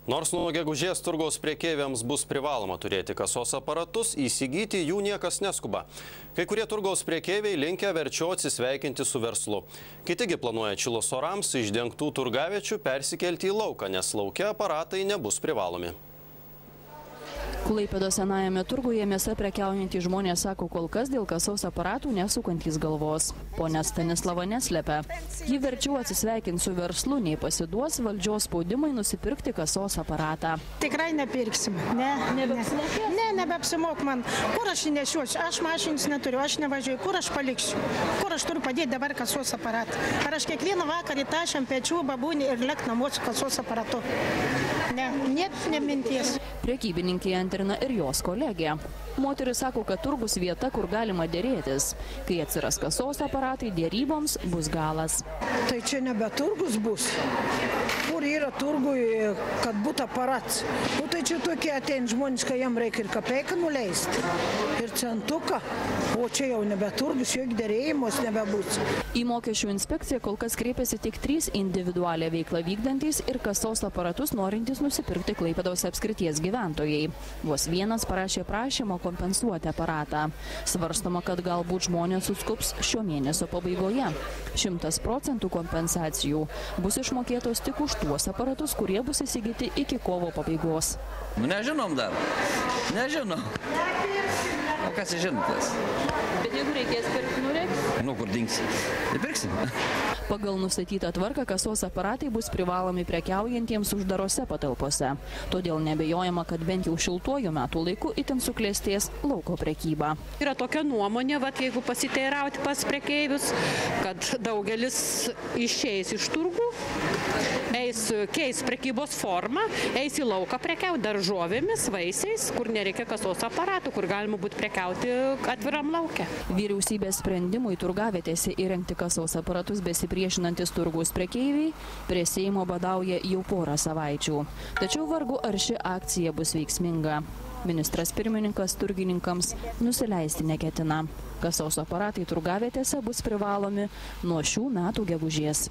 Nors nuo gegužės turgaus prekeiviams bus privaloma turėti kasos aparatus, įsigyti jų niekas neskuba. Kai kurie turgaus prekeiviai linkę verčiau atsisveikinti su verslu. Kitigi planuoja atšilus orams iš dengtų turgaviečių persikelti į lauką, nes lauke aparatai nebus privalomi. Klaipėdos senajame turguje mėsa prekiaujantys žmonės sako, kol kas dėl kasos aparatų nesukantys galvos. Ponia Stanislava neslepia. Ji verčiau atsisveikins su verslu, nei pasiduos valdžios spaudimai nusipirkti kasos aparatą. Tikrai nepirksim. Nebeapsimok man. Kur aš nešiuosi? Aš mašinis neturiu, aš nevažiuoju. Kur aš paliksiu? Kur aš turiu padėti dabar kasos aparatą? Ar aš kiekvieną vakarą tašiam pečių babūnį ir lek namuos kasos aparatu? Ne minties. Prekybininkė antrina ir jos kolegė. Moteris sako, kad turgus vieta, kur galima dėrėtis. Kai atsiras kasos aparatai, dėryboms bus galas. Tai čia nebe turgus bus. Kur yra turgui, kad būtų aparats. Tai čia tokie ateina žmonės, kai jam reikia ir kapeiką nuleisti, ir centuką. O čia jau nebe turgus, jog dėrėjimos nebebus. Į mokesčių inspekciją kol kas kreipėsi tik 3 individualią veiklą vykdantys ir kasos aparatus norintys nusipirkti Klaipėdos apskrities gyventojai. Vos vienas parašė prašymą kompensuoti aparatą. Svarstoma, kad galbūt žmonės suskubs šio mėnesio pabaigoje. 100% kompensacijų bus išmokėtos tik už tuos aparatus, kurie bus įsigyti iki kovo pabaigos. Nežinom dar. Nežinom. O kas žinotas? Bet jeigu reikės pirkti, nureiks? Kur dingsi? Tai pirksim. Pagal nustatytą tvarką kasos aparatai bus privalomi prekiaujantiems uždarose patalpose. Todėl nebejojama, kad bent jau šiltuoju metų laiku itin suklestės lauko prekyba. Yra tokia nuomonė, jeigu pasiteirauti pas prekeivius, kad daugelis išeis iš turgų, keis prekybos formą, eis į lauką prekiauti daržovėmis, vaisiais, kur nereikia kasos aparatų, kur galima būti prekiauti atviram lauke. Vyriausybės sprendimui turgavietėse įrengti kasos aparatus besipriešinantis turgaus prekeiviai prie Seimo badauja jau porą savaičių. Tačiau vargu ar ši akcija bus veiksminga. Ministras pirmininkas turgininkams nusileisti neketina. Kasos aparatai turgavietėse bus privalomi nuo šių metų gegužės.